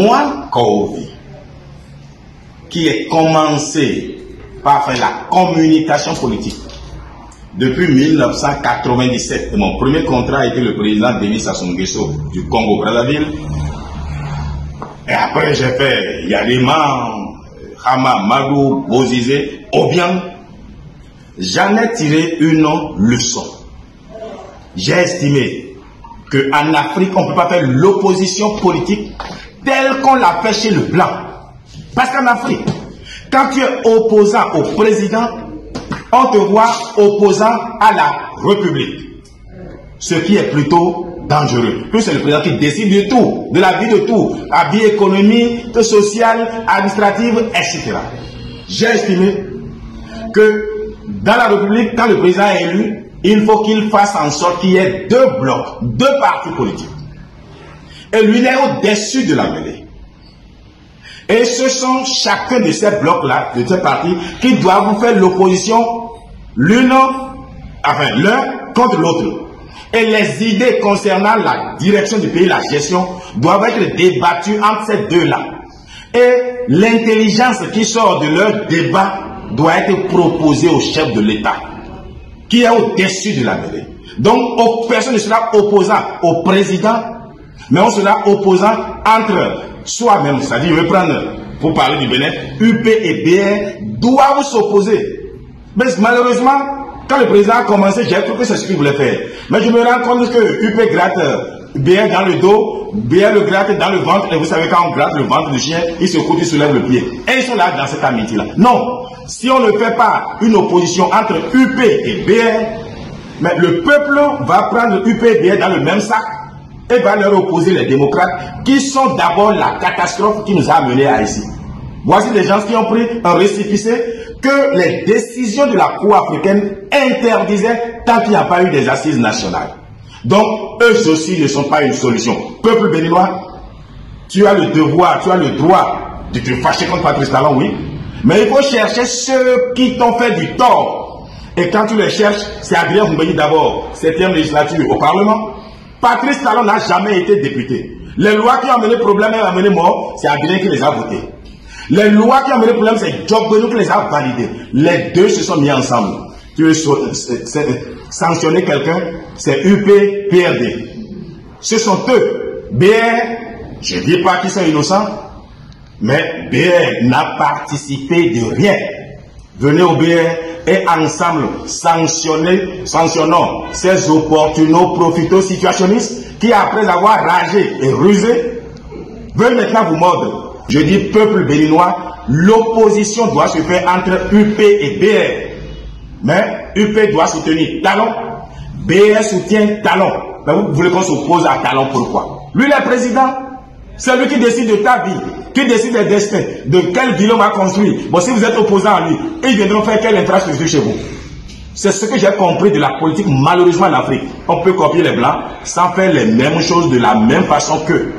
Moine Kovi, qui a commencé par faire la communication politique depuis 1997. Mon premier contrat a été le président Denis Sassou Nguesso du Congo-Brazzaville. Et après, j'ai fait Yadema, Hama, Madou, Bozizé, Obiang. J'en ai tiré une leçon. J'ai estimé qu'en Afrique, on ne peut pas faire l'opposition politique telle qu'on l'a fait chez le blanc. Parce qu'en Afrique, quand tu es opposant au président, on te voit opposant à la République. Ce qui est plutôt dangereux. Puis c'est le président qui décide de tout, de la vie de tout, la vie économique, sociale, administrative, etc. J'ai estimé que dans la République, quand le président est élu, il faut qu'il fasse en sorte qu'il y ait deux blocs, deux partis politiques. Et lui, il est au-dessus de la mêlée. Et ce sont chacun de ces blocs-là, de ces partis, qui doivent faire l'opposition l'un contre l'autre. Et les idées concernant la direction du pays, la gestion, doivent être débattues entre ces deux-là. Et l'intelligence qui sort de leur débat doit être proposée au chef de l'État, qui est au-dessus de la mêlée. Donc, personne ne sera opposant au président, mais on sera opposant entre soi-même. C'est-à-dire, je vais prendre, pour parler du Bénin, UP et BR doivent s'opposer. Mais malheureusement, quand le président a commencé, j'ai cru que c'est ce qu'il voulait faire. Mais je me rends compte que UP gratte BR dans le dos, BR le gratte dans le ventre, et vous savez, quand on gratte le ventre du chien, il se coupe, il soulève le pied. Et ils sont là dans cette amitié-là. Non, si on ne fait pas une opposition entre UP et BR, mais le peuple va prendre UP et BR dans le même sac et va leur opposer les démocrates, qui sont d'abord la catastrophe qui nous a amenés à ici. Voici des gens qui ont pris un récépissé que les décisions de la Cour africaine interdisaient tant qu'il n'y a pas eu des assises nationales. Donc, eux aussi ne sont pas une solution. Peuple béninois, tu as le devoir, tu as le droit de te fâcher contre Patrice Talon, oui. Mais il faut chercher ceux qui t'ont fait du tort. Et quand tu les cherches, c'est Adrien Mbédi d'abord, 7e législature au Parlement. Patrice Talon n'a jamais été député. Les lois qui ont amené problème et amené mort, c'est Adrien qui les a votées. Les lois qui ont amené problème, c'est Job Benou qui les a validées. Les deux se sont mis ensemble. Tu veux sanctionner quelqu'un, c'est UP, PRD. Ce sont eux. BR, je ne dis pas qu'ils sont innocents, mais BR n'a participé de rien. Venez au BR et ensemble sanctionnons ces opportunos profiteux situationnistes qui, après avoir ragé et rusé, veulent maintenant vous mordre. Je dis peuple béninois, l'opposition doit se faire entre UP et BR. Mais UP doit soutenir Talon, BR soutient Talon. Mais vous voulez qu'on s'oppose à Talon, pourquoi? Lui, le président, c'est lui qui décide de ta vie, qui décide des destins, de quelle ville on va construire. Bon, si vous êtes opposant à lui, ils viendront faire quelle infrastructure chez vous? C'est ce que j'ai compris de la politique, malheureusement, en Afrique. On peut copier les blancs sans faire les mêmes choses de la même façon qu'eux.